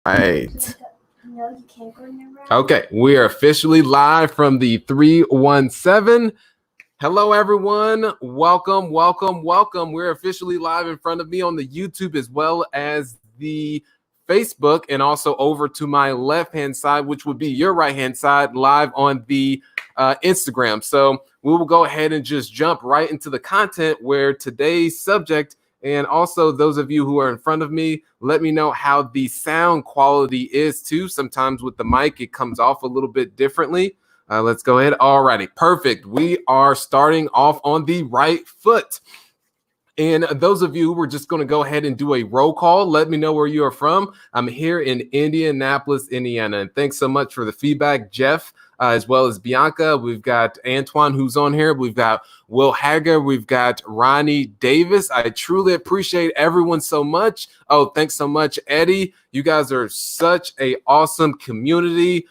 Right. No, you can't go in the room. Okay, we are officially live from the 317. Hello, everyone. Welcome, welcome, welcome. We're officially live in front of me on the YouTube as well as the Facebook, and also over to my left-hand side, which would be your right-hand side, live on the Instagram. So we will go ahead and just jump right into the content where today's subject. And also, those of you who are in front of me, let me know how the sound quality is too. Sometimes with the mic, it comes off a little bit differently. Let's go ahead. Alrighty, perfect. We are starting off on the right foot. And those of you who are just going to go ahead and do a roll call, let me know where you are from. I'm here in Indianapolis, Indiana. And thanks so much for the feedback, Jeff, as well as Bianca. We've got Antoine, who's on here. We've got Will Hager. We've got Ronnie Davis. I truly appreciate everyone so much. Oh, thanks so much, Eddie. You guys are such an awesome community.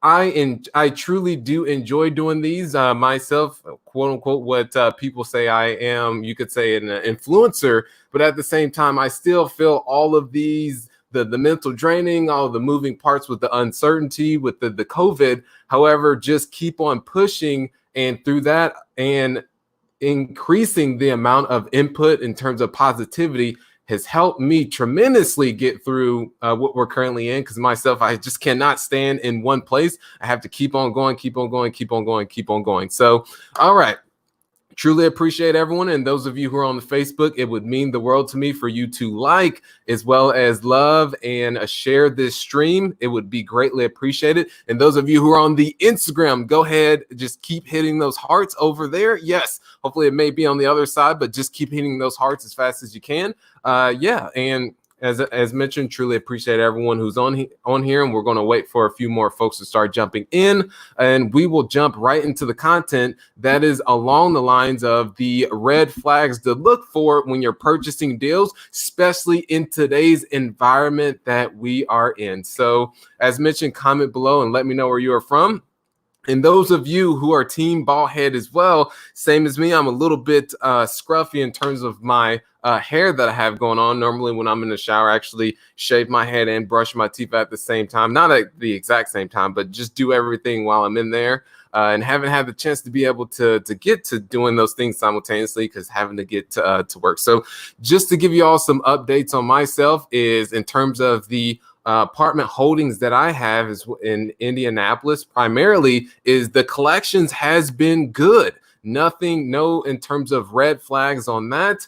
I truly do enjoy doing these myself, quote unquote, what people say I am. You could say an influencer, but at the same time, I still feel all of these, the mental draining, all the moving parts with the uncertainty, with the COVID. However, just keep on pushing, and through that and increasing the amount of input in terms of positivity has helped me tremendously get through what we're currently in. Because myself, I just cannot stand in one place. I have to keep on going, keep on going, keep on going, keep on going. So, all right. Truly appreciate everyone. And those of you who are on the Facebook, it would mean the world to me for you to like, as well as love and share this stream. It would be greatly appreciated. And those of you who are on the Instagram, go ahead, just keep hitting those hearts over there. Yes, hopefully it may be on the other side, but just keep hitting those hearts as fast as you can. Yeah, and as mentioned, truly appreciate everyone who's on here, and we're going to wait for a few more folks to start jumping in, and we will jump right into the content that is along the lines of the red flags to look for when you're purchasing deals, especially in today's environment that we are in. So as mentioned, comment below and let me know where you are from. And those of you who are team bald head as well, same as me, I'm a little bit scruffy in terms of my hair that I have going on. Normally when I'm in the shower, I actually shave my head and brush my teeth at the same time. Not at the exact same time, but just do everything while I'm in there. And haven't had the chance to be able to get to doing those things simultaneously because having to get to work. So just to give you all some updates on myself is in terms of the apartment holdings that I have is in Indianapolis primarily is the collections has been good. Nothing, no, in terms of red flags on that.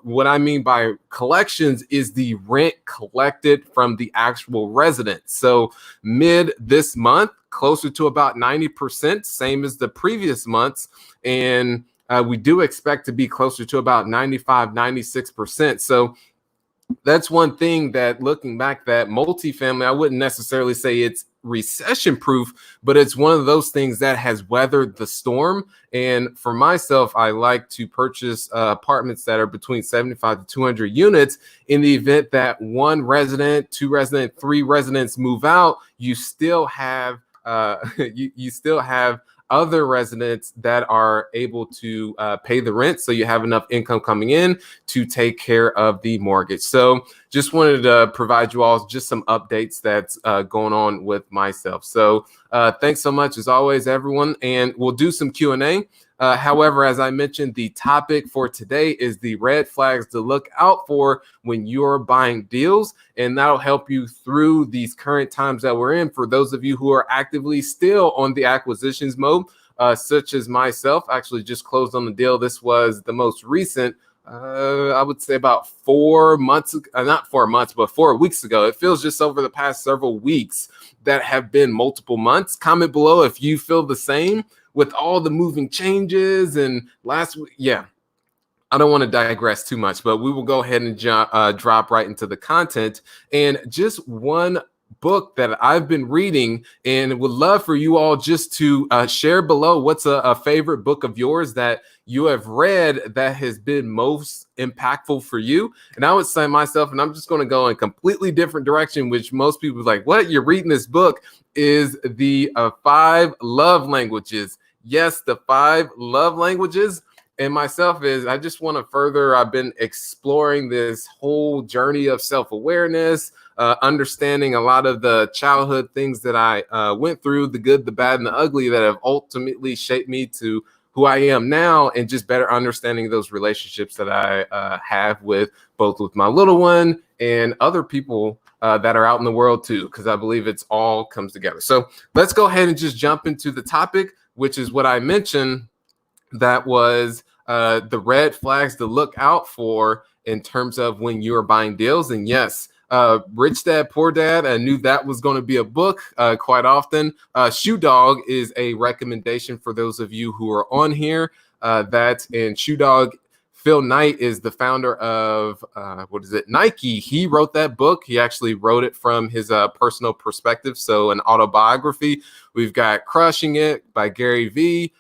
What I mean by collections is the rent collected from the actual residents. So mid this month, closer to about 90%, same as the previous months. And we do expect to be closer to about 95, 96%. So that's one thing that looking back, that multifamily, I wouldn't necessarily say it's recession proof, but it's one of those things that has weathered the storm. And for myself, I like to purchase apartments that are between 75 to 200 units. In the event that one resident, two resident, three residents move out, you still have you still have other residents that are able to pay the rent, so you have enough income coming in to take care of the mortgage. So just wanted to provide you all just some updates that's going on with myself. So thanks so much as always, everyone, and we'll do some Q&A. However, as I mentioned, the topic for today is the red flags to look out for when you're buying deals, and that'll help you through these current times that we're in. For those of you who are actively still on the acquisitions mode, such as myself, actually just closed on the deal. This was the most recent, I would say about 4 months, not 4 months, but 4 weeks ago. It feels just over the past several weeks that have been multiple months. Comment below if you feel the same with all the moving changes. And last week, yeah, I don't want to digress too much, but we will go ahead and drop right into the content. And just one book that I've been reading and would love for you all just to share below what's a favorite book of yours that you have read that has been most impactful for you. And I would say myself, and I'm just going to go in a completely different direction, which most people are like, what, you're reading this book, is the 5 love languages. Yes, the 5 love languages. And myself is, I just want to further, I've been exploring this whole journey of self-awareness, understanding a lot of the childhood things that I went through, the good, the bad, and the ugly that have ultimately shaped me to who I am now, and just better understanding those relationships that I have with my little one and other people that are out in the world too, because I believe it's all comes together. So let's go ahead and just jump into the topic, which is what I mentioned. That was the red flags to look out for in terms of when you are buying deals. And yes, Rich Dad, Poor Dad, I knew that was going to be a book quite often. Shoe Dog is a recommendation for those of you who are on here. And Shoe Dog, Phil Knight is the founder of, Nike. He wrote that book. He actually wrote it from his personal perspective, so an autobiography. We've got Crushing It by Gary Vee.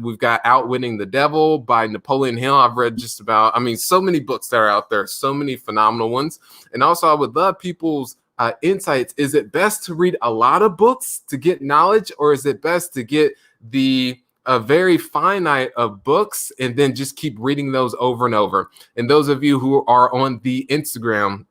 We've got Outwitting the Devil by Napoleon Hill. I've read so many books that are out there, so many phenomenal ones. And also, I would love people's insights. Is it best to read a lot of books to get knowledge, or is it best to get a very finite of books and then just keep reading those over and over? And those of you who are on the Instagram,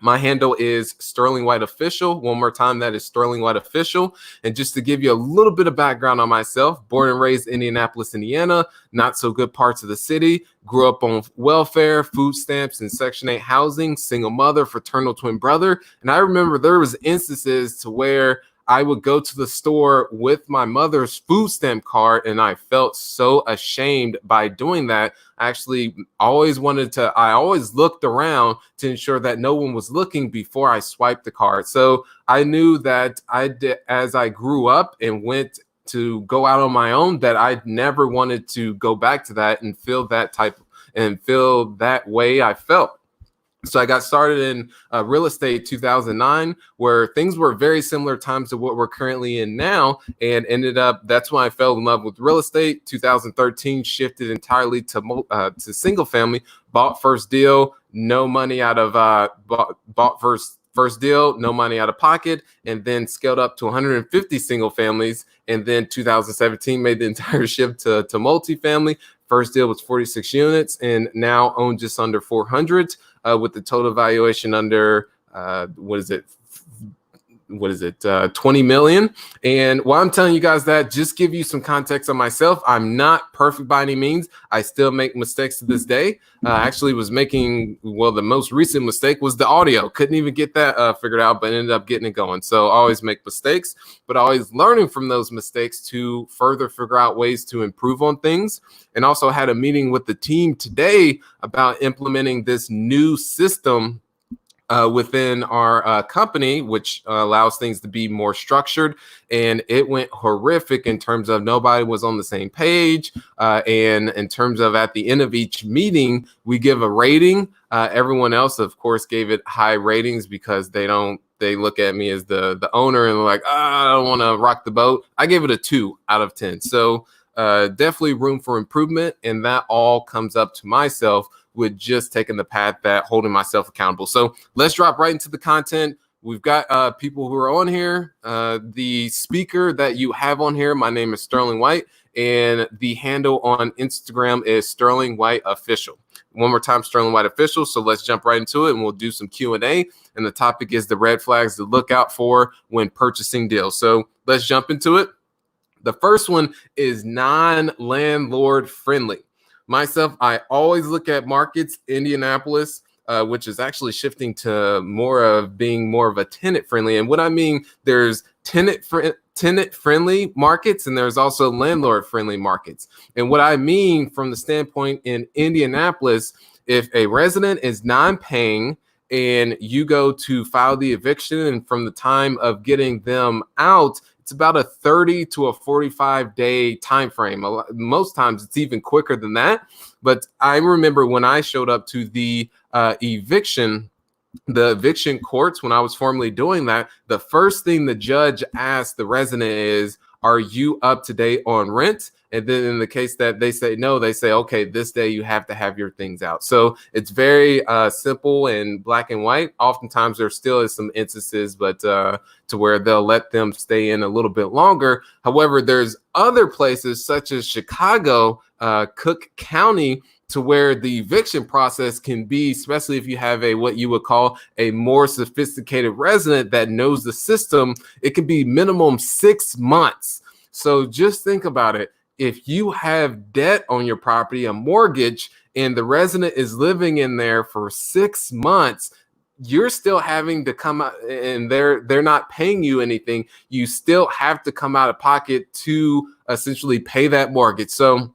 my handle is Sterling White Official. One more time, that is Sterling White Official. And just to give you a little bit of background on myself, born and raised in Indianapolis, Indiana, not so good parts of the city, grew up on welfare, food stamps, and Section 8 housing, single mother, fraternal twin brother. And I remember there was instances to where I would go to the store with my mother's food stamp card, and I felt so ashamed by doing that. I always looked around to ensure that no one was looking before I swiped the card. So I knew that as I grew up and went to go out on my own, that I never wanted to go back to that and feel that way I felt. So I got started in real estate 2009, where things were very similar times to what we're currently in now, and that's when I fell in love with real estate. 2013, shifted entirely to single family, bought first deal, no money out of bought first deal, no money out of pocket, and then scaled up to 150 single families. And then 2017 made the entire shift to multifamily. First deal was 46 units, and now own just under 400 with the total valuation under 20 million. And while I'm telling you guys that, just give you some context on myself, I'm not perfect by any means. I still make mistakes to this day. The most recent mistake was the audio. Couldn't even get that figured out, but ended up getting it going. So I always make mistakes, but always learning from those mistakes to further figure out ways to improve on things. And also had a meeting with the team today about implementing this new system within our company, which allows things to be more structured. And it went horrific in terms of nobody was on the same page. And in terms of at the end of each meeting, we give a rating. Everyone else, of course, gave it high ratings because they look at me as the owner and they're like, I don't want to rock the boat. I gave it a 2 out of 10. So definitely room for improvement. And that all comes up to myself with just taking the path that holding myself accountable. So let's drop right into the content. We've got people who are on here. The speaker that you have on here, my name is Sterling White, and the handle on Instagram is Sterling White Official. One more time, Sterling White Official. So let's jump right into it, and we'll do some Q&A. And the topic is the red flags to look out for when purchasing deals. So let's jump into it. The first one is non-landlord friendly. Myself, I always look at markets. Indianapolis, which is actually shifting to being more of a tenant friendly. And what I mean, there's tenant friendly markets and there's also landlord friendly markets. And what I mean from the standpoint in Indianapolis, if a resident is non-paying and you go to file the eviction, and from the time of getting them out, it's about a 30 to a 45-day time frame. Most times it's even quicker than that. But I remember when I showed up to the eviction courts, when I was formerly doing that, the first thing the judge asked the resident is, are you up to date on rent? And then in the case that they say no, they say, okay, this day you have to have your things out. So it's very simple and black and white. Oftentimes there still is some instances, but to where they'll let them stay in a little bit longer. However, there's other places such as Chicago, Cook County, to where the eviction process can be, especially if you have what you would call a more sophisticated resident that knows the system, it can be minimum 6 months. So just think about it. If you have debt on your property, a mortgage, and the resident is living in there for 6 months, you're still having to come out, and they're not paying you anything. You still have to come out of pocket to essentially pay that mortgage. So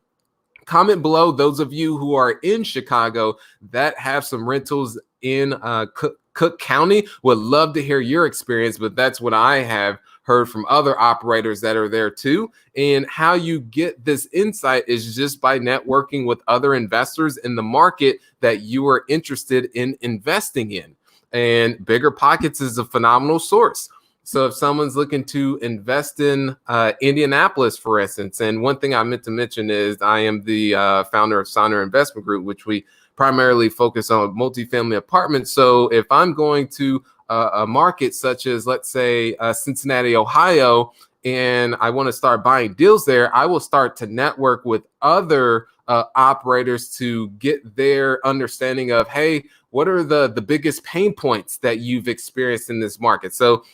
comment below, those of you who are in Chicago that have some rentals in Cook County. Would love to hear your experience, but that's what I have heard from other operators that are there too. And how you get this insight is just by networking with other investors in the market that you are interested in investing in. And Bigger Pockets is a phenomenal source. So if someone's looking to invest in Indianapolis, for instance, and one thing I meant to mention is I am the founder of Sonner Investment Group, which we primarily focus on multifamily apartments. So if I'm going to a market such as, let's say, Cincinnati, Ohio, and I want to start buying deals there, I will start to network with other operators to get their understanding of, hey, what are the biggest pain points that you've experienced in this market? So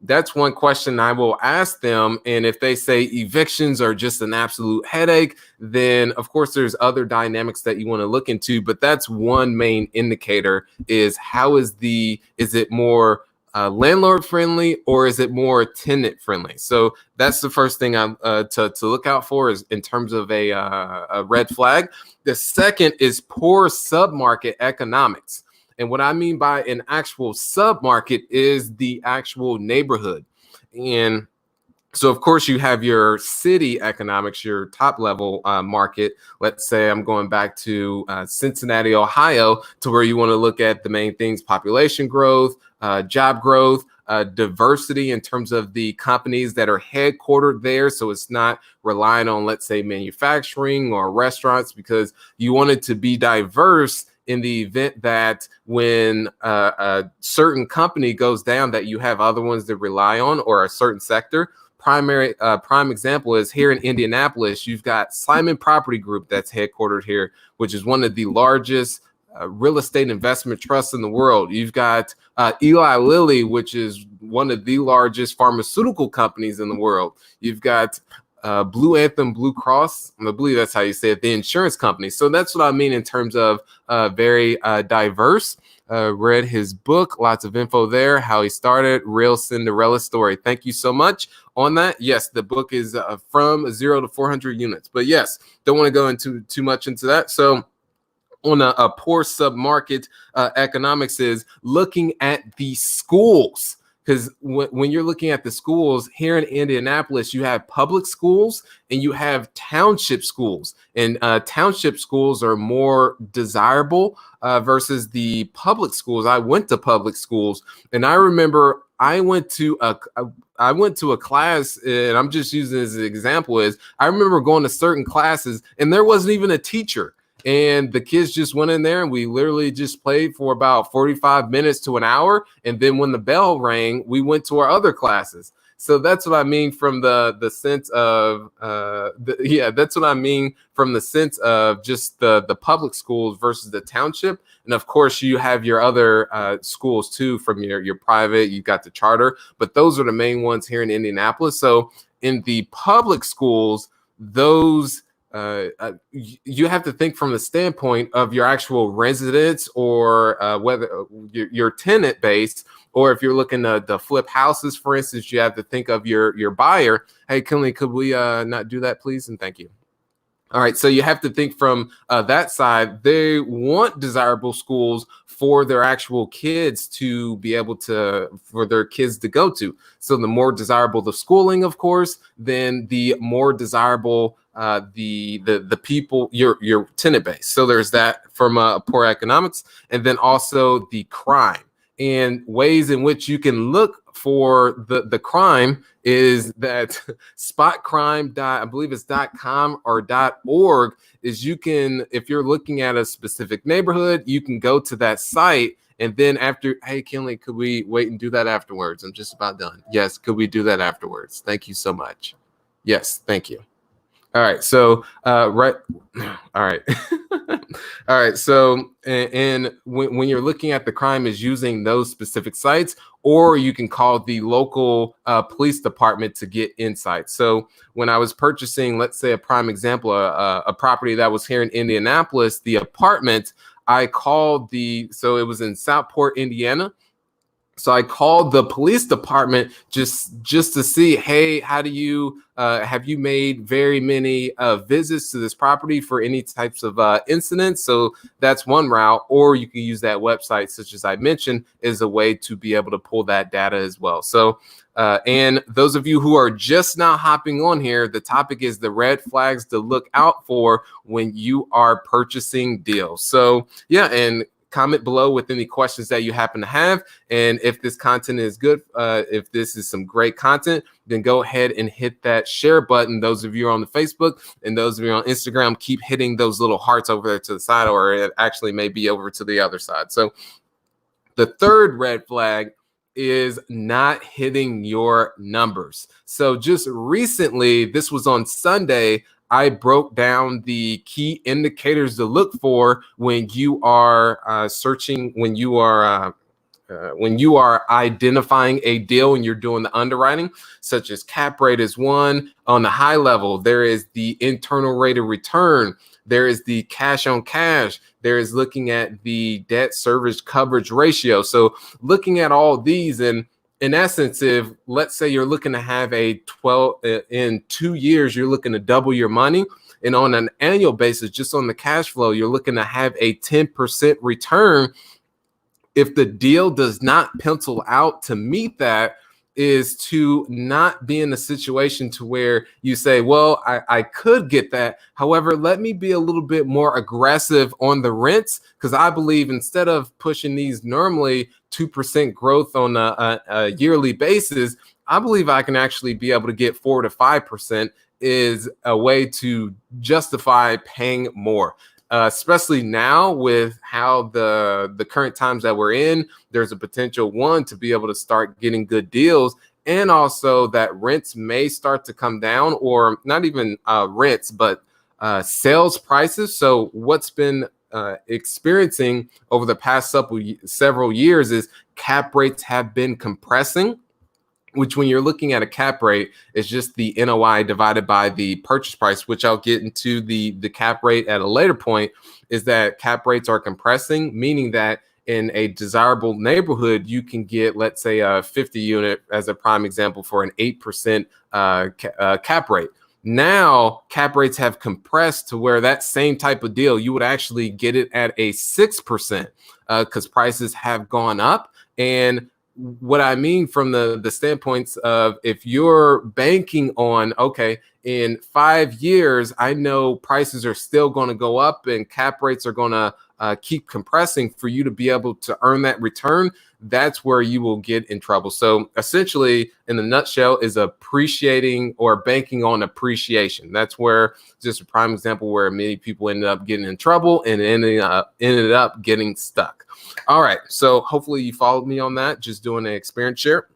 that's one question I will ask them. And if they say evictions are just an absolute headache, then of course there's other dynamics that you want to look into. But that's one main indicator: is is it more landlord friendly or is it more tenant friendly? So that's the first thing I'm to look out for, is in terms of a red flag. The second is poor submarket economics. And what I mean by an actual submarket is the actual neighborhood. And so, of course, you have your city economics, your top level market. Let's say I'm going back to Cincinnati, Ohio, to where you want to look at the main things: population growth, job growth, diversity in terms of the companies that are headquartered there. So it's not relying on, let's say, manufacturing or restaurants, because you want it to be diverse in the event that when a certain company goes down, that you have other ones to rely on, or a certain sector. Prime example is here in Indianapolis, you've got Simon Property Group that's headquartered here, which is one of the largest real estate investment trusts in the world. You've got Eli Lilly, which is one of the largest pharmaceutical companies in the world. You've got Blue Anthem Blue Cross, I believe that's how you say it, the insurance company. So that's what I mean in terms of very diverse. Read his book, lots of info there, how he started, Real Cinderella Story. Thank you so much on that. Yes, the book is from 0 to 400 units. But yes, don't want to go into too much into that. So on a poor submarket economics is looking at the schools. Because when you're looking at the schools here in Indianapolis, you have public schools and you have township schools. And township schools are more desirable versus the public schools. I went to public schools, and I remember I went to a class, and I'm just using this as an example, is I remember going to certain classes and there wasn't even a teacher. And the kids just went in there and we literally just played for about 45 minutes to an hour. And then when the bell rang, we went to our other classes. So that's what I mean from the sense of, that's what I mean from the sense of just the public schools versus the township. And of course, you have your other schools too, from your private, you got the charter, but those are the main ones here in Indianapolis. So in the public schools, those you have to think from the standpoint of your actual residents, or whether your tenant base, or if you're looking to flip houses, for instance, you have to think of your buyer. Hey, Kinley, could we not do that, please? And thank you. All right, so you have to think from that side. They want desirable schools for their actual kids to be able to, for their kids to go to. So the more desirable the schooling, of course, then the more desirable the people, your tenant base. So there's that from poor economics, and then also the crime. And ways in which you can look for the crime is that spotcrime. I believe it's .com or .org, is you can, if you're looking at a specific neighborhood, you can go to that site. And then after, hey, Kinley, could we wait and do that afterwards? I'm just about done. Yes, could we do that afterwards? Thank you so much. Yes, thank you. All right. So, right. All right. All right. So, and when you're looking at the crime is using those specific sites, or you can call the local police department to get insight. So when I was purchasing, let's say a prime example, a property that was here in Indianapolis, the apartment, I called so it was in Southport, Indiana. So I called the police department just to see, hey, how do you have you made very many visits to this property for any types of incidents? So that's one route, or you can use that website, such as I mentioned, as a way to be able to pull that data as well. So and those of you who are just now hopping on here, the topic is the red flags to look out for when you are purchasing deals. So yeah, and comment below with any questions that you happen to have. And if this content is good, if this is some great content, then go ahead and hit that share button. Those of you on the Facebook and those of you on Instagram, keep hitting those little hearts over there to the side, or it actually may be over to the other side. So the third red flag is not hitting your numbers. So just recently, this was on Sunday, I broke down the key indicators to look for when you are searching, when you are identifying a deal and you're doing the underwriting, such as cap rate is one. On the high level, there is the internal rate of return. There is the cash on cash. There is looking at the debt service coverage ratio. So looking at all these, and in essence, if let's say you're looking to have in 2 years, you're looking to double your money. And on an annual basis, just on the cash flow, you're looking to have a 10% return. If the deal does not pencil out to meet that, is to not be in a situation to where you say, well, I could get that. However, let me be a little bit more aggressive on the rents, because I believe instead of pushing these normally 2% growth on a yearly basis, I believe I can actually be able to get 4 to 5% is a way to justify paying more. Especially now with how the current times that we're in, there's a potential to be able to start getting good deals, and also that rents may start to come down, or not even rents, but sales prices. So what's been experiencing over the past several years is cap rates have been compressing, which when you're looking at a cap rate, is just the NOI divided by the purchase price, which I'll get into the cap rate at a later point, is that cap rates are compressing, meaning that in a desirable neighborhood, you can get, let's say, a 50 unit as a prime example for an 8% cap rate. Now, cap rates have compressed to where that same type of deal, you would actually get it at a 6% because prices have gone up. And what I mean from the standpoints of, if you're banking on, okay, in 5 years, I know prices are still going to go up and cap rates are going to keep compressing for you to be able to earn that return, that's where you will get in trouble. So essentially, in the nutshell, is appreciating or banking on appreciation. That's where, just a prime example, where many people ended up getting in trouble and ended up getting stuck. All right, so hopefully you followed me on that, just doing an experience share.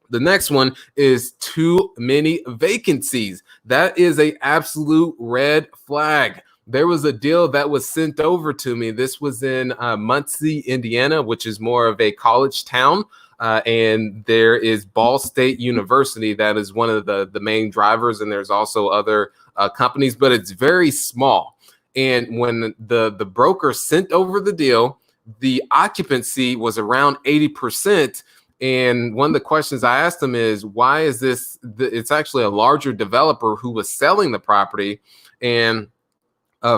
The next one is too many vacancies. That is an absolute red flag. There was a deal that was sent over to me. This was in Muncie, Indiana, which is more of a college town. And there is Ball State University. That is one of the main drivers. And there's also other companies, but it's very small. And when the broker sent over the deal, the occupancy was around 80%. And one of the questions I asked them is, why is this? It's actually a larger developer who was selling the property. And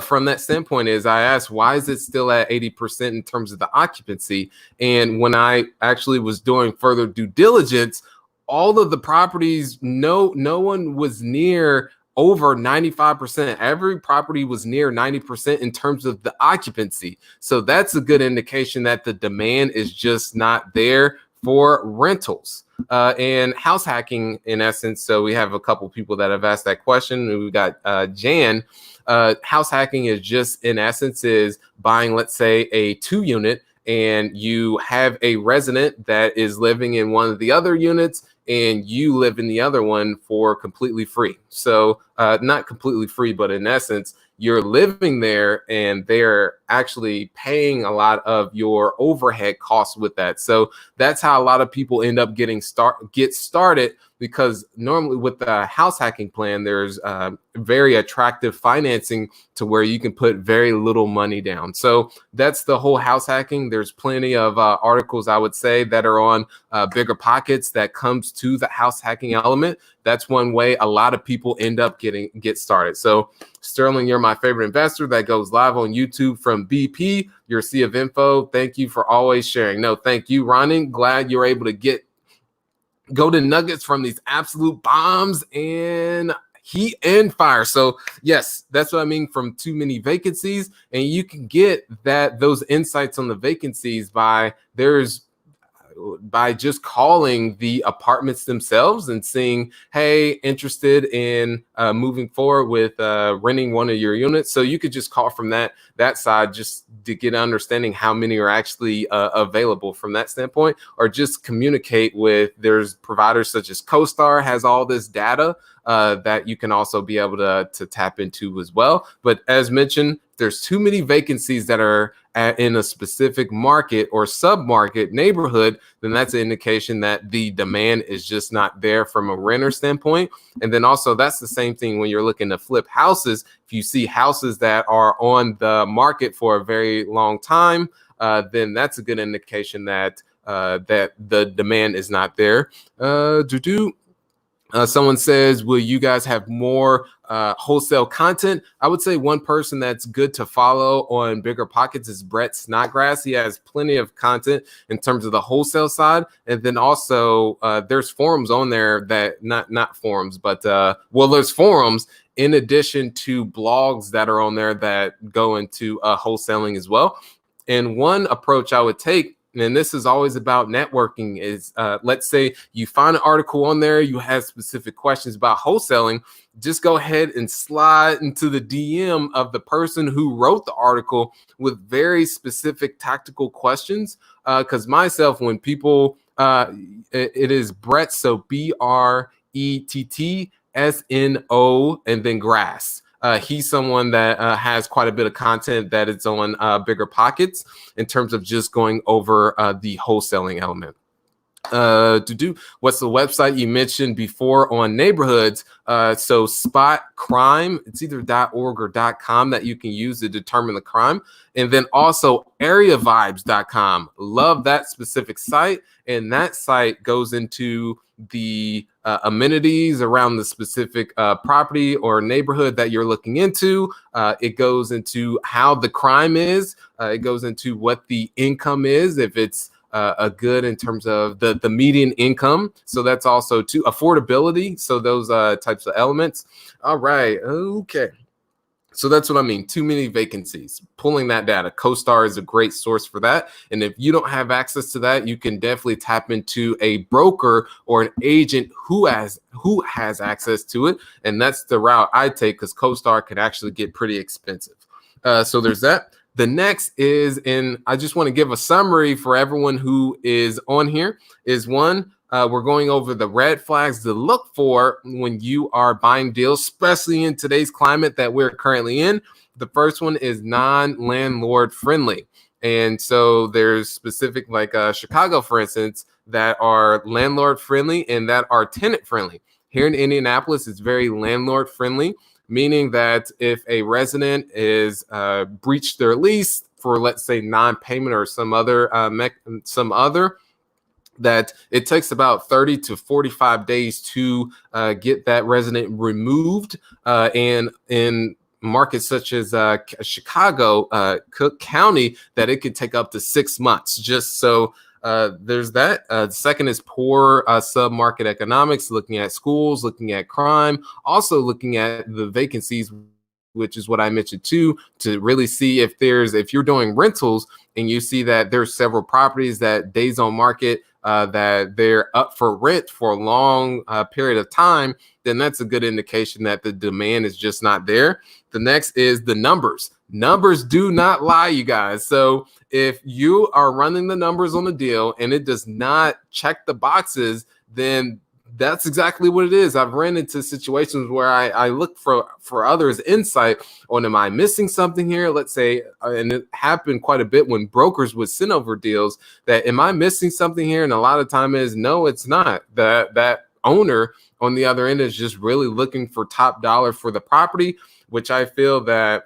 from that standpoint is, I asked, why is it still at 80% in terms of the occupancy? And when I actually was doing further due diligence, all of the properties, no one was near over 95%. Every property was near 90% in terms of the occupancy. So that's a good indication that the demand is just not there for rentals. And house hacking, in essence. So we have a couple people that have asked that question. We've got Jan. House hacking is just, in essence, is buying, let's say, a 2 unit and you have a resident that is living in one of the other units and you live in the other one for completely free. So not completely free, but in essence, you're living there and they're actually paying a lot of your overhead costs with that. So that's how a lot of people end up get started, because normally with the house hacking plan, there's very attractive financing to where you can put very little money down. So that's the whole house hacking. There's plenty of articles, I would say, that are on Bigger Pockets that comes to the house hacking element. That's one way a lot of people end up get started. So Sterling, you're my favorite investor that goes live on YouTube from BP. Your sea of info. Thank you for always sharing. No, thank you, Ronnie. Glad you're able to get golden nuggets from these absolute bombs and heat and fire. So yes, that's what I mean from too many vacancies. And you can get those insights on the vacancies by just calling the apartments themselves and seeing, hey, interested in moving forward with renting one of your units. So you could just call from that side just to get an understanding how many are actually available from that standpoint, or just communicate with, there's providers such as CoStar has all this data that you can also be able to tap into as well. But as mentioned, there's too many vacancies that are in a specific market or sub-market neighborhood, then that's an indication that the demand is just not there from a renter standpoint. And then also that's the same thing when you're looking to flip houses. If you see houses that are on the market for a very long time, then that's a good indication that that the demand is not there. Someone says, will you guys have more wholesale content? I would say one person that's good to follow on Bigger Pockets is Brett Snodgrass. He has plenty of content in terms of the wholesale side. And then also there's forums on there that not forums, but there's forums in addition to blogs that are on there that go into wholesaling as well. And one approach I would take, and this is always about networking, is let's say you find an article on there, you have specific questions about wholesaling, just go ahead and slide into the DM of the person who wrote the article with very specific tactical questions. Because myself, when people, it is Brett, so BRETTSNO and then grass. He's someone that has quite a bit of content that is on Bigger Pockets in terms of just going over the wholesaling element. What's the website you mentioned before on neighborhoods? So Spot Crime, it's either .org or .com that you can use to determine the crime. And then also areavibes.com. Love that specific site. And that site goes into the amenities around the specific property or neighborhood that you're looking into. It goes into how the crime is. It goes into what the income is, if it's a good in terms of the median income. So that's also to affordability. So those types of elements. All right. Okay. So that's what I mean. Too many vacancies. Pulling that data. CoStar is a great source for that. And if you don't have access to that, you can definitely tap into a broker or an agent who has access to it. And that's the route I take, because CoStar can actually get pretty expensive. So there's that. The next is, and I just want to give a summary for everyone who is on here, is one, we're going over the red flags to look for when you are buying deals, especially in today's climate that we're currently in. The first one is non-landlord friendly. And so there's specific, like Chicago, for instance, that are landlord friendly and that are tenant friendly. Here in Indianapolis, it's very landlord friendly, meaning that if a resident is breached their lease for, let's say, non-payment or some other, that it takes about 30 to 45 days to get that resident removed. And in markets such as Chicago, Cook County, that it could take up to 6 months. Just so there's that. The second is poor sub-market economics, looking at schools, looking at crime, also looking at the vacancies, which is what I mentioned too, to really see if you're doing rentals and you see that there's several properties that days on market that they're up for rent for a long period of time, then that's a good indication that the demand is just not there. The next is the numbers. Numbers do not lie, you guys. So if you are running the numbers on the deal and it does not check the boxes, then that's exactly what it is. I've ran into situations where I look for others' insight on, am I missing something here? Let's say, and it happened quite a bit when brokers would send over deals, that am I missing something here? And a lot of time is, no, it's not. That owner on the other end is just really looking for top dollar for the property, which I feel that,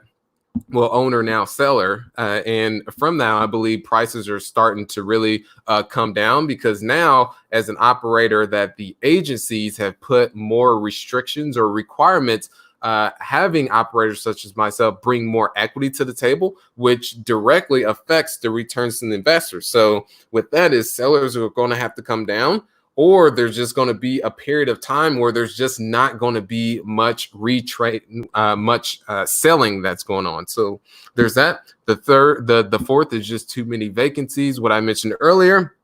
well, owner now seller, and from now I believe prices are starting to really come down, because now as an operator that the agencies have put more restrictions or requirements, having operators such as myself bring more equity to the table, which directly affects the returns to the investors. So with that is, sellers are going to have to come down, or there's just going to be a period of time where there's just not going to be much selling that's going on. So there's that. The fourth is just too many vacancies, what I mentioned earlier.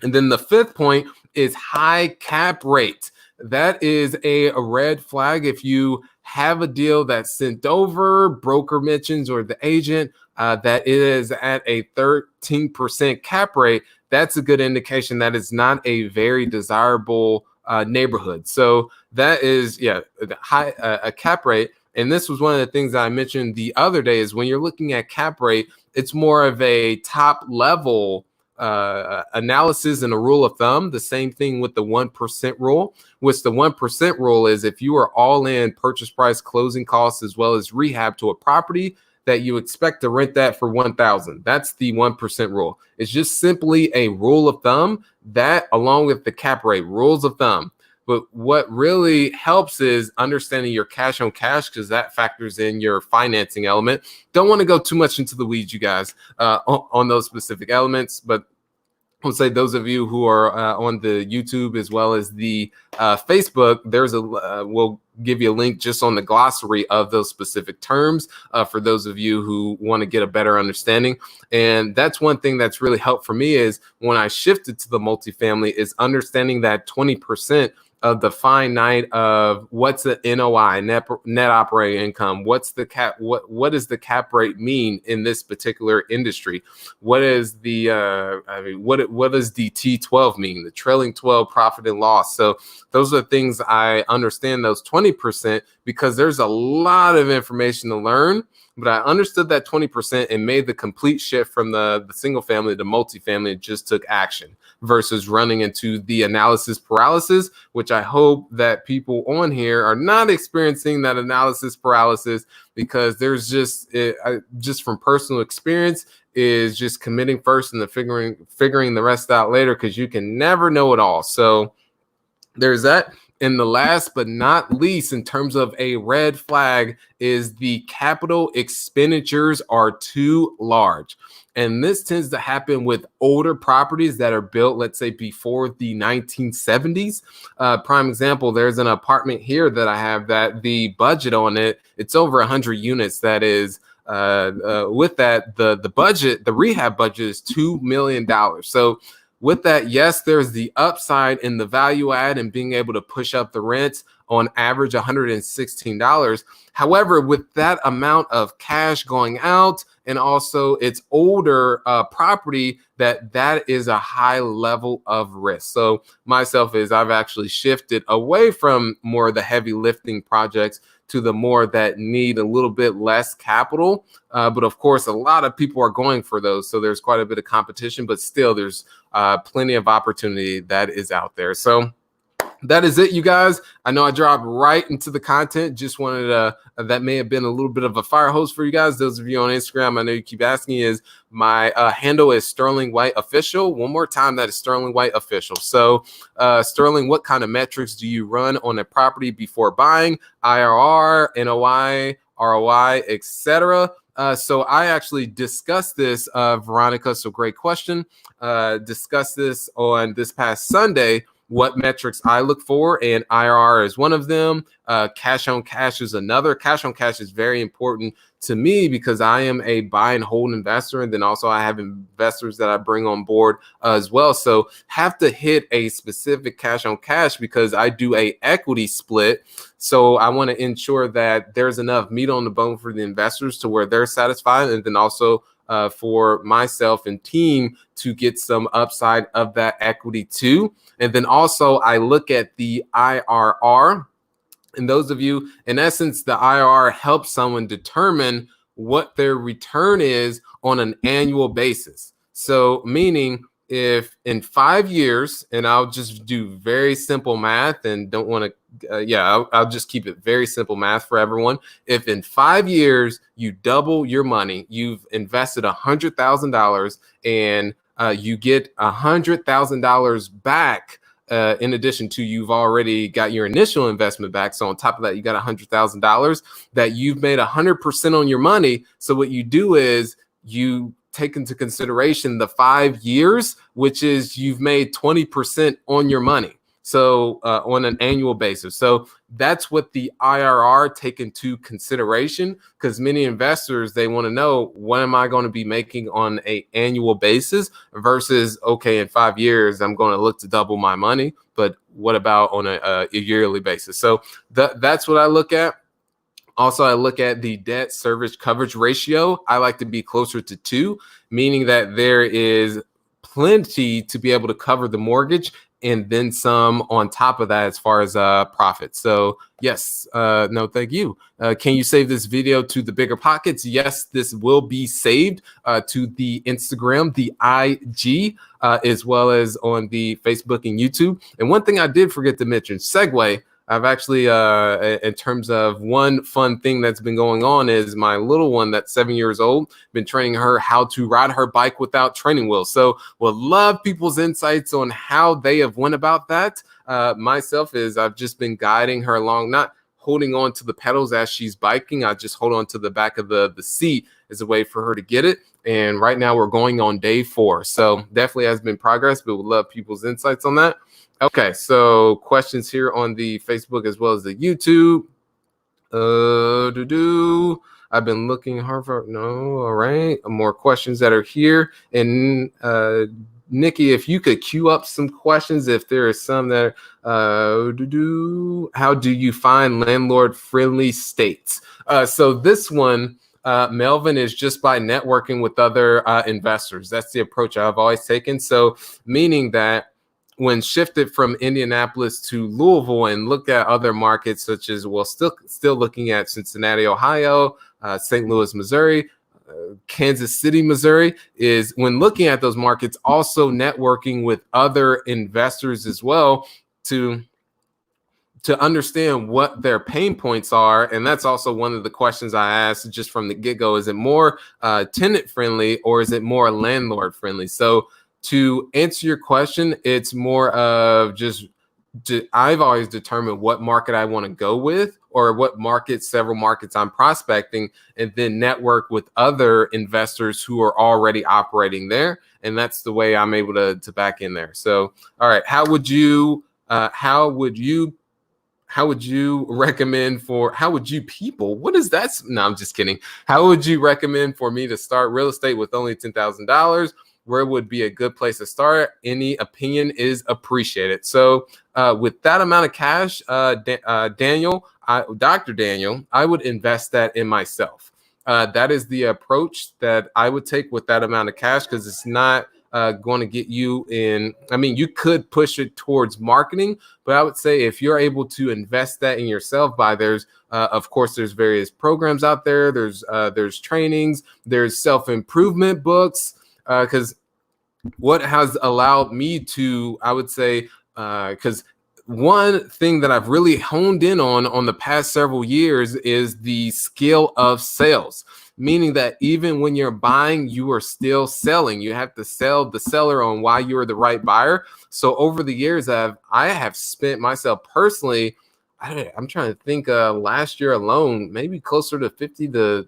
And then the fifth point is high cap rate. That is a red flag. If you have a deal that's sent over, broker mentions, or the agent, that is at a 13% cap rate, that's a good indication that it's not a very desirable neighborhood. So that is, a cap rate. And this was one of the things that I mentioned the other day, is when you're looking at cap rate, it's more of a top level analysis and a rule of thumb. The same thing with the 1% rule, which the 1% rule is, if you are all in purchase price, closing costs, as well as rehab to a property, that you expect to rent that for $1,000. That's the 1% rule. It's just simply a rule of thumb, that along with the cap rate, rules of thumb. But what really helps is understanding your cash on cash, because that factors in your financing element. Don't want to go too much into the weeds, you guys, on those specific elements, but I would say those of you who are on the YouTube as well as the Facebook, there's we'll give you a link just on the glossary of those specific terms for those of you who want to get a better understanding. And that's one thing that's really helped for me, is when I shifted to the multifamily, is understanding that 20% of the finite of what's the NOI, net operating income, what's the cap, what does the cap rate mean in this particular industry? What is the what does the T12 mean, the trailing 12 profit and loss? So those are things I understand, those 20%, because there's a lot of information to learn. But I understood that 20% and made the complete shift from the single family to multifamily, and just took action, versus running into the analysis paralysis, which I hope that people on here are not experiencing that analysis paralysis, because there's just from personal experience, is just committing first and then figuring the rest out later, because you can never know it all. So there's that. And the last but not least, in terms of a red flag, is the capital expenditures are too large. And this tends to happen with older properties that are built, let's say, before the 1970s. Prime example, there's an apartment here that I have that the budget on it, it's over 100 units. That is, with that, the budget, the rehab budget is $2 million. So with that, yes, there's the upside in the value add and being able to push up the rents on average $116. However, with that amount of cash going out, and also it's older property, that is a high level of risk. So myself is, I've actually shifted away from more of the heavy lifting projects to the more that need a little bit less capital. But of course, a lot of people are going for those. So there's quite a bit of competition, but still there's plenty of opportunity that is out there. So that is it, you guys. I know I dropped right into the content. Just wanted to, that may have been a little bit of a fire hose for you guys. Those of you on Instagram, I know you keep asking, is my handle is Sterling White Official. One more time, that is Sterling White Official. So Sterling, what kind of metrics do you run on a property before buying? IRR, NOI, ROI, etc. So I actually discussed this, Veronica, so great question. Discussed this on this past Sunday what metrics I look for, and IRR is one of them. Cash on cash is another. Cash on cash is very important to me because I am a buy and hold investor, and then also I have investors that I bring on board as well. So have to hit a specific cash on cash because I do a equity split. So I want to ensure that there's enough meat on the bone for the investors to where they're satisfied, and then also for myself and team to get some upside of that equity too. And then also I look at the IRR. And those of you, in essence, the IRR helps someone determine what their return is on an annual basis. So meaning if in 5 years, and I'll just do very simple math and don't want to, I'll just keep it very simple math for everyone. If in 5 years you double your money, you've invested $100,000 and you get $100,000 back. In addition to you've already got your initial investment back. So on top of that, you got $100,000 that you've made 100% on your money. So what you do is you take into consideration the 5 years, which is you've made 20% on your money. So on an annual basis. So that's what the IRR take into consideration, because many investors, they want to know, what am I going to be making on an annual basis versus, okay, in 5 years, I'm going to look to double my money. But what about on a yearly basis? So that's what I look at. Also, I look at the debt service coverage ratio. I like to be closer to 2, meaning that there is plenty to be able to cover the mortgage and then some on top of that as far as profit. So yes, no, thank you. Can you save this video to the Bigger Pockets? Yes, this will be saved to the Instagram, the IG, as well as on the Facebook and YouTube. And one thing I did forget to mention, segue, I've actually, in terms of one fun thing that's been going on is my little one that's 7 years old, been training her how to ride her bike without training wheels. So would love people's insights on how they have went about that. Myself is I've just been guiding her along, not holding on to the pedals as she's biking. I just hold on to the back of the seat as a way for her to get it. And right now we're going on day 4. So definitely has been progress, but would love people's insights on that. Okay, so questions here on the Facebook as well as the YouTube. I've been looking hard for all right. More questions that are here. And Nikki, if you could queue up some questions, if there are some that how do you find landlord-friendly states? So this one, Melvin, is just by networking with other investors. That's the approach I've always taken. So meaning that when shifted from Indianapolis to Louisville and looked at other markets such as, well, still looking at Cincinnati, Ohio, St. Louis, Missouri, Kansas City, Missouri, is when looking at those markets, also networking with other investors as well to understand what their pain points are. And that's also one of the questions I asked just from the get-go. Is it more tenant friendly or is it more landlord friendly? So to answer your question, it's more of just I've always determined what market I want to go with, or what several markets I'm prospecting, and then network with other investors who are already operating there. And that's the way I'm able to back in there. So, all right, how would you recommend people? What is that? No, I'm just kidding. How would you recommend for me to start real estate with only $10,000? Where would be a good place to start? Any opinion is appreciated. So with that amount of cash, Dr. Daniel, I would invest that in myself. That is the approach that I would take with that amount of cash, because it's not going to get you in. I mean, you could push it towards marketing, but I would say if you're able to invest that in yourself, of course, there's various programs out there. There's trainings, there's self-improvement books. Because what has allowed me to, I would say, because one thing that I've really honed in on the past several years is the skill of sales, meaning that even when you're buying, you are still selling. You have to sell the seller on why you're the right buyer. So over the years, I have spent myself personally, I'm trying to think, last year alone, maybe closer to $40,000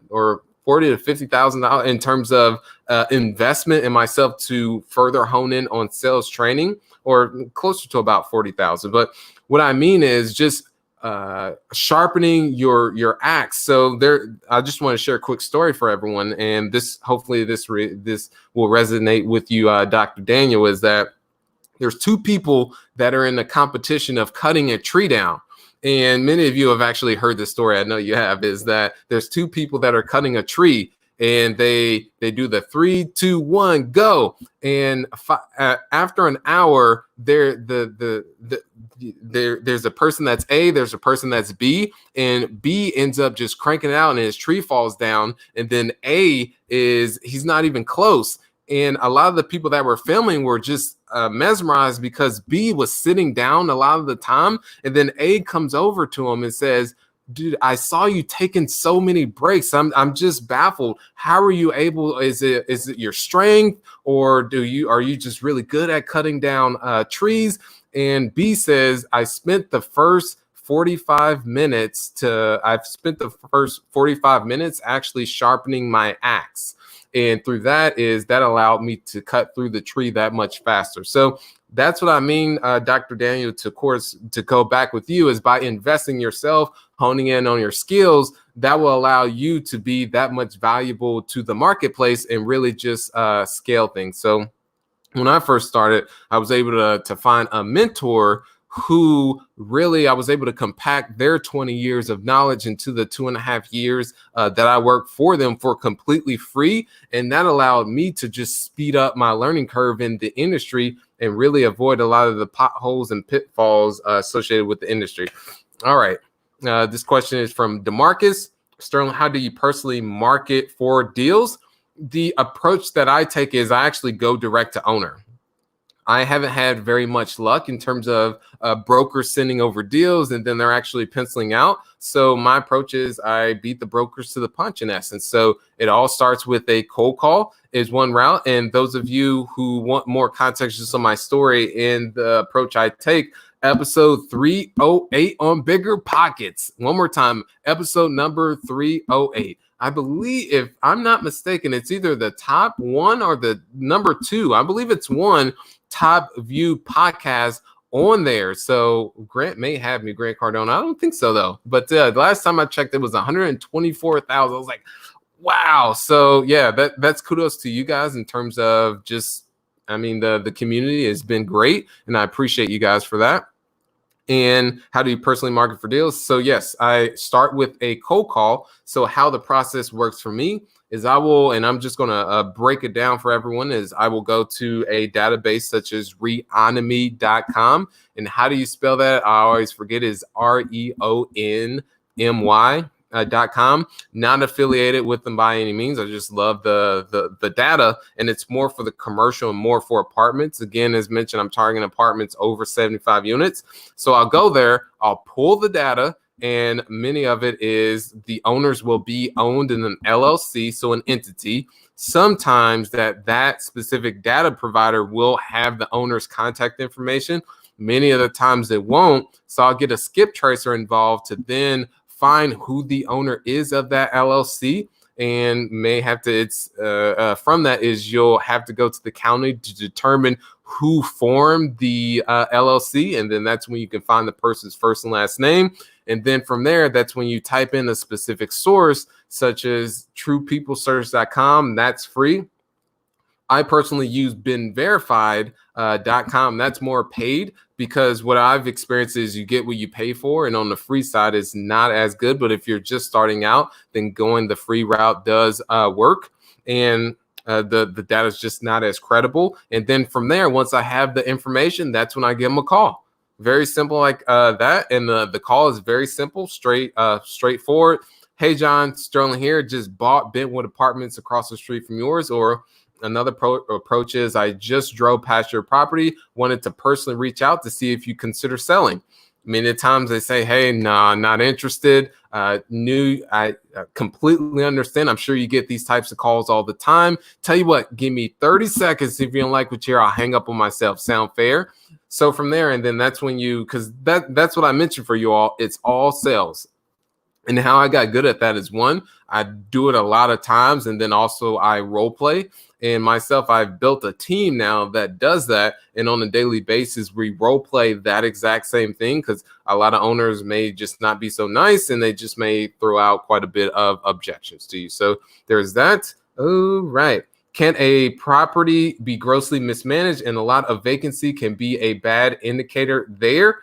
to $50,000 in terms of investment in myself to further hone in on sales training, or closer to about 40,000. But what I mean is just sharpening your axe. So I just want to share a quick story for everyone, and hopefully this will resonate with you, Dr. Daniel. Is that there's two people that are in the competition of cutting a tree down. And many of you have actually heard this story. I know you have. Is that there's two people that are cutting a tree, and they do the 3, 2, 1, go. And after an hour, there's a person that's A, there's a person that's B, and B ends up just cranking it out, and his tree falls down. And then he's not even close. And a lot of the people that were filming were just mesmerized because B was sitting down a lot of the time. And then A comes over to him and says, dude, I saw you taking so many breaks. I'm just baffled. How are you able? Is it your strength, or are you just really good at cutting down trees? And B says, I spent the first 45 minutes actually sharpening my axe. And through that allowed me to cut through the tree that much faster. So that's what I mean, Dr. Daniel, to go back with you, is by investing yourself, honing in on your skills, that will allow you to be that much valuable to the marketplace and really just scale things. So when I first started, I was able to find a mentor who really I was able to compact their 20 years of knowledge into the 2.5 years that I worked for them for completely free. And that allowed me to just speed up my learning curve in the industry and really avoid a lot of the potholes and pitfalls associated with the industry. All right. This question is from DeMarcus. Sterling, how do you personally market for deals? The approach that I take is I actually go direct to owner. I haven't had very much luck in terms of brokers sending over deals and then they're actually penciling out. So my approach is I beat the brokers to the punch, in essence. So it all starts with a cold call is one route. And those of you who want more context just on my story and the approach I take, episode 308 on bigger pockets. One more time, episode number 308. I believe, if I'm not mistaken, it's either the top one or the number 2. I believe it's one top view podcast on there. So Grant may have me, Grant Cardone. I don't think so though. But the last time I checked, it was 124,000. I was like, wow. So yeah, that's kudos to you guys in terms of just, I mean, the community has been great, and I appreciate you guys for that. And how do you personally market for deals? So yes, I start with a cold call. So how the process works for me is I'm just going to break it down for everyone, is I will go to a database such as reonomy.com. And how do you spell that? I always forget, is REONMY.com. Not affiliated with them by any means. I just love the data, and it's more for the commercial and more for apartments. Again, as mentioned, I'm targeting apartments over 75 units. So I'll go there, I'll pull the data, and many of it is the owners will be owned in an LLC, so an entity. Sometimes that specific data provider will have the owner's contact information. Many of the times it won't. So I'll get a skip tracer involved to then find who the owner is of that LLC, and may have to, from that is you'll have to go to the county to determine who formed the LLC. And then that's when you can find the person's first and last name. And then from there, that's when you type in a specific source, such as truepeoplesearch.com. That's free. I personally use BeenVerified.com. That's more paid, because what I've experienced is you get what you pay for, and on the free side is not as good. But if you're just starting out, then going the free route does work, and the data is just not as credible. And then from there, once I have the information, that's when I give them a call. Very simple like that. And the call is very simple, straightforward. Hey, John, Sterling here, just bought Bentwood Apartments across the street from yours. Or another approach is I just drove past your property, wanted to personally reach out to see if you consider selling. Many times they say, hey, no, not interested. I completely understand. I'm sure you get these types of calls all the time. Tell you what, give me 30 seconds. If you don't like what you hear, I'll hang up on myself. Sound fair? So from there, and then that's when because that's what I mentioned for you all. It's all sales. And how I got good at that is, one, I do it a lot of times, and then also I role play. And myself, I've built a team now that does that. And on a daily basis, we role play that exact same thing, because a lot of owners may just not be so nice, and they just may throw out quite a bit of objections to you. So there's that. Oh, right. Can a property be grossly mismanaged, and a lot of vacancy can be a bad indicator there?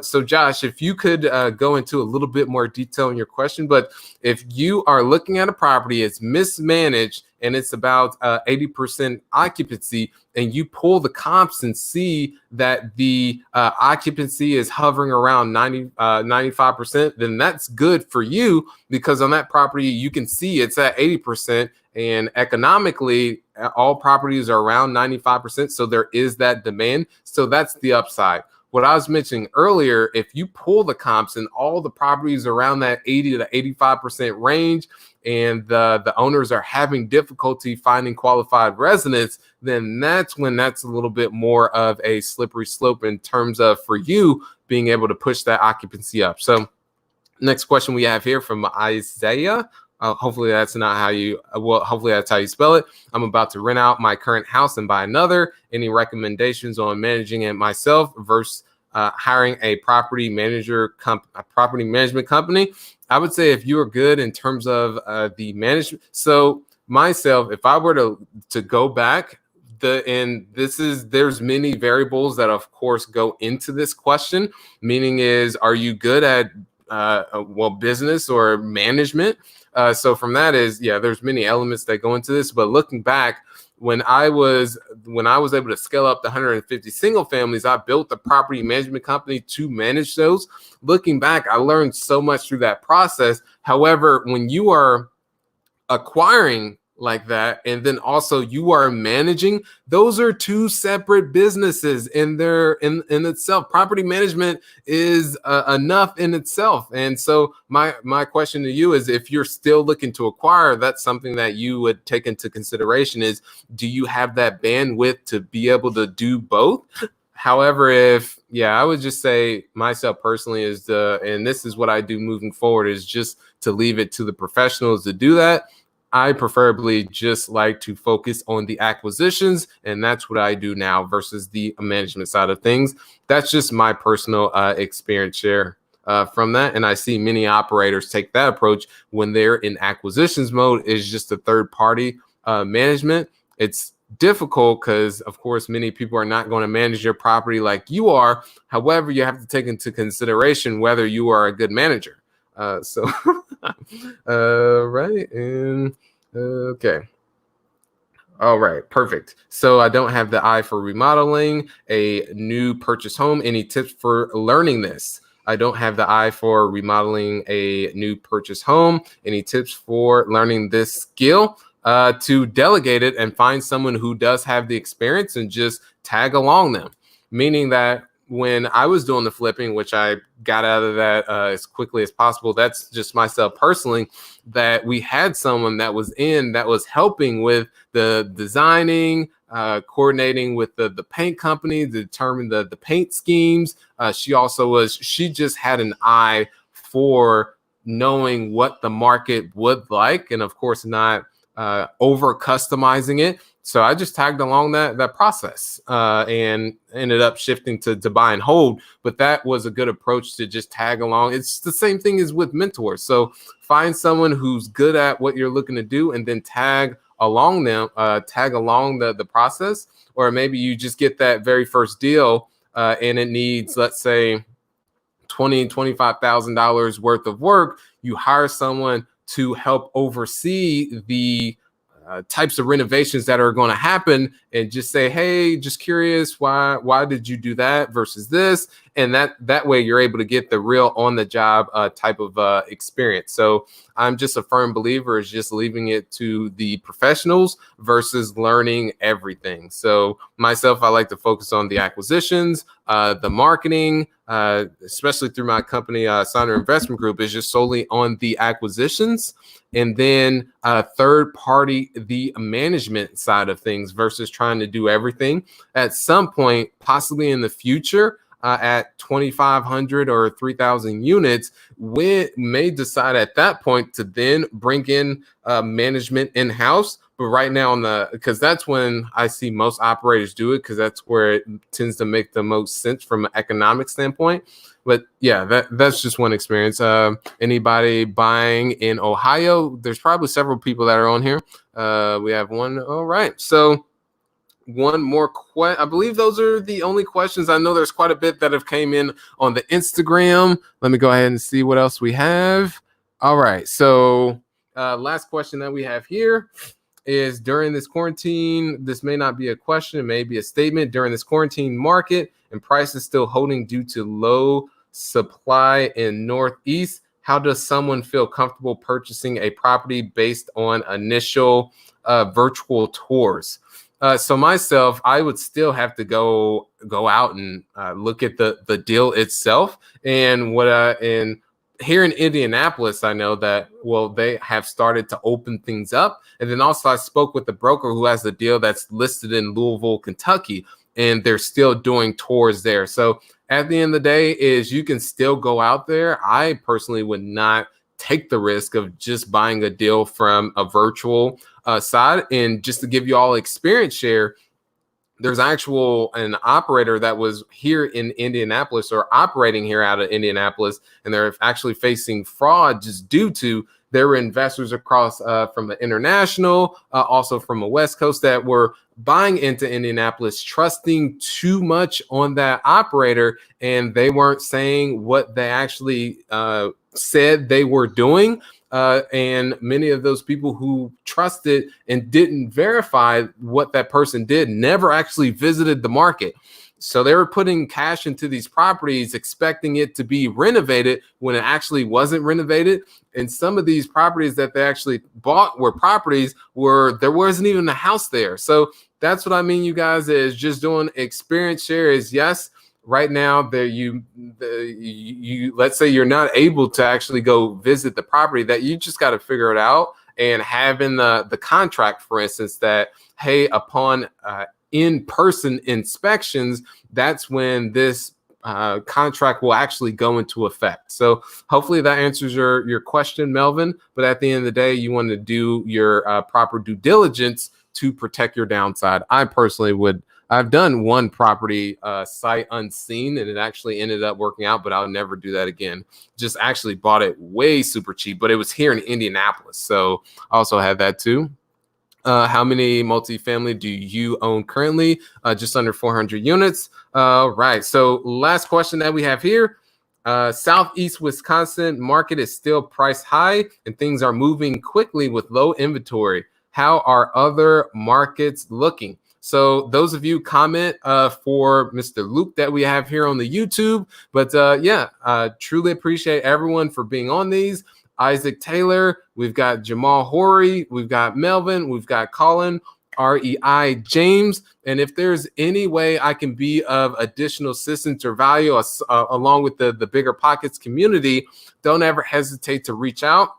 So Josh, if you could go into a little bit more detail in your question, but if you are looking at a property, it's mismanaged and it's about 80% occupancy, and you pull the comps and see that the occupancy is hovering around 95%, then that's good for you, because on that property, you can see it's at 80%, and economically, all properties are around 95%. So there is that demand. So that's the upside. What I was mentioning earlier, if you pull the comps and all the properties around that 80 to 85% range, and the owners are having difficulty finding qualified residents, then that's when that's a little bit more of a slippery slope in terms of, for you, being able to push that occupancy up. So next question we have here from Isaiah. Hopefully that's not how you, hopefully that's how you spell it. I'm about to rent out my current house and buy another. Any recommendations on managing it myself versus hiring a property management company? I would say if you are good in terms of the management. So myself, if I were to go back, there's many variables that of course go into this question. Meaning is, are you good at business or management? So from that is, there's many elements that go into this. But looking back, when I was able to scale up to 150 single families, I built a property management company to manage those. Looking back, I learned so much through that process. However, when you are acquiring like that, and then also you are managing, those are two separate businesses in itself. Property management is enough in itself. And so my question to you is, if you're still looking to acquire, that's something that you would take into consideration, is, do you have that bandwidth to be able to do both? However, I would just say myself personally and this is what I do moving forward, is just to leave it to the professionals to do that. I preferably just like to focus on the acquisitions, and that's what I do now versus the management side of things. That's just my personal experience share from that. And I see many operators take that approach when they're in acquisitions mode, is just a third party management. It's difficult because, of course, many people are not going to manage your property like you are. However, you have to take into consideration whether you are a good manager. Right. And okay. All right. Perfect. So I don't have the eye for remodeling a new purchase home. Any tips for learning this? I don't have the eye for remodeling a new purchase home. Any tips for learning this skill? To delegate it and find someone who does have the experience and just tag along them. Meaning that when I was doing the flipping, which I got out of that as quickly as possible, that's just myself personally, that we had someone that was helping with the designing, coordinating with the paint company to determine the paint schemes. She just had an eye for knowing what the market would like, and of course not over customizing it. So I just tagged along that process and ended up shifting to buy and hold. But that was a good approach, to just tag along. It's the same thing as with mentors. So find someone who's good at what you're looking to do, and then tag along the process. Or maybe you just get that very first deal and it needs, let's say, $25,000 worth of work. You hire someone to help oversee the types of renovations that are going to happen, and just say, hey, just curious, why did you do that versus this? And that way you're able to get the real on the job type of experience. So I'm just a firm believer is just leaving it to the professionals versus learning everything. So myself, I like to focus on the acquisitions, the marketing, especially through my company, Sonder Investment Group, is just solely on the acquisitions, and then third party, the management side of things, versus trying to do everything. At some point, possibly in the future, at 2,500 or 3,000 units, we may decide at that point to then bring in management in-house. But right now, because that's when I see most operators do it, because that's where it tends to make the most sense from an economic standpoint. But yeah, that's just one experience. Anybody buying in Ohio? There's probably several people that are on here. We have one. All right. So one more question. I believe those are the only questions. I know there's quite a bit that have came in on the Instagram. Let me go ahead and see what else we have. All right. So last question that we have here is, during this quarantine, this may not be a question, it may be a statement. During this quarantine market and prices still holding due to low supply in Northeast, how does someone feel comfortable purchasing a property based on initial virtual tours? So myself, I would still have to go out and look at the deal itself. And here in Indianapolis, I know that, well, they have started to open things up. And then also I spoke with the broker who has the deal that's listed in Louisville, Kentucky, and they're still doing tours there. So at the end of the day is you can still go out there. I personally would not take the risk of just buying a deal from a virtual side. And just to give you all experience share, there's an operator that was here in Indianapolis, or operating here out of Indianapolis, and they're actually facing fraud just due to there were investors across from the international, also from the West Coast, that were buying into Indianapolis, trusting too much on that operator, and they weren't saying what they actually said they were doing. And many of those people who trusted and didn't verify what that person did never actually visited the market. So they were putting cash into these properties, expecting it to be renovated when it actually wasn't renovated. And some of these properties that they actually bought were properties where there wasn't even a house there. So that's what I mean, you guys, is just doing experience share. Is yes, right now there you let's say you're not able to actually go visit the property, that you just got to figure it out, and having the contract, for instance, that hey, upon in-person inspections, that's when this contract will actually go into effect. So hopefully that answers your question, Melvin. But at the end of the day, you want to do your proper due diligence to protect your downside. I personally would. I've done one property sight unseen, and it actually ended up working out, but I'll never do that again. Just actually bought it way super cheap, but it was here in Indianapolis. So I also had that too. How many multifamily do you own currently? Just under 400 units. Right. So last question that we have here. Southeast Wisconsin market is still price high and things are moving quickly with low inventory. How are other markets looking? So those of you comment for Mr. Luke that we have here on the YouTube. But truly appreciate everyone for being on these. Isaac Taylor, we've got Jamal Horry, we've got Melvin, we've got Colin, REI James. And if there's any way I can be of additional assistance or value along with the Bigger Pockets community, don't ever hesitate to reach out.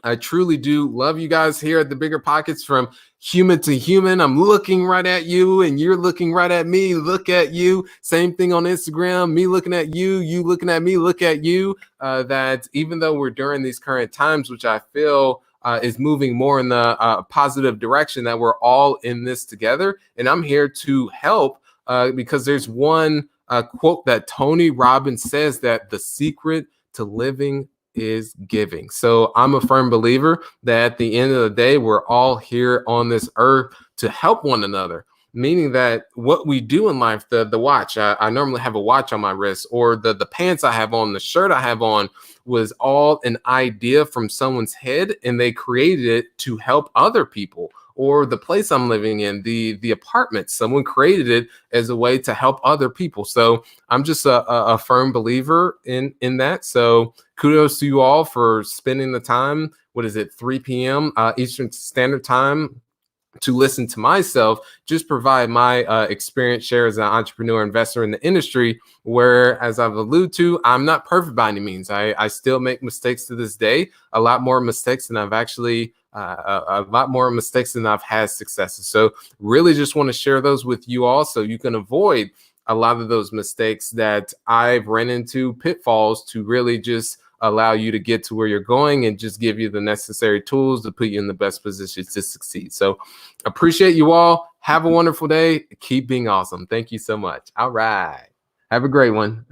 I truly do love you guys here at the Bigger Pockets, from human to human. I'm looking right at you and you're looking right at me. Look at you. Same thing on Instagram. Me looking at you, you looking at me, look at you. That even though we're during these current times, which I feel is moving more in the positive direction, that we're all in this together. And I'm here to help because there's one quote that Tony Robbins says, that the secret to living is giving. So I'm a firm believer that at the end of the day, we're all here on this earth to help one another, meaning that what we do in life, the watch, I normally have a watch on my wrist, or the pants I have on, the shirt I have on, was all an idea from someone's head, and they created it to help other people. Or the place I'm living in, the apartment, someone created it as a way to help other people. So I'm just a firm believer in that. So kudos to you all for spending the time. What is it, 3 p.m. Eastern Standard Time, to listen to myself just provide my experience share as an entrepreneur investor in the industry, where, as I've alluded to, I'm not perfect by any means. I still make mistakes to this day, a lot more mistakes than I've actually a lot more mistakes than I've had successes. So really just want to share those with you all so you can avoid a lot of those mistakes that I've ran into, pitfalls, to really just allow you to get to where you're going and just give you the necessary tools to put you in the best position to succeed. So appreciate you all. Have a wonderful day. Keep being awesome. Thank you so much. All right. Have a great one.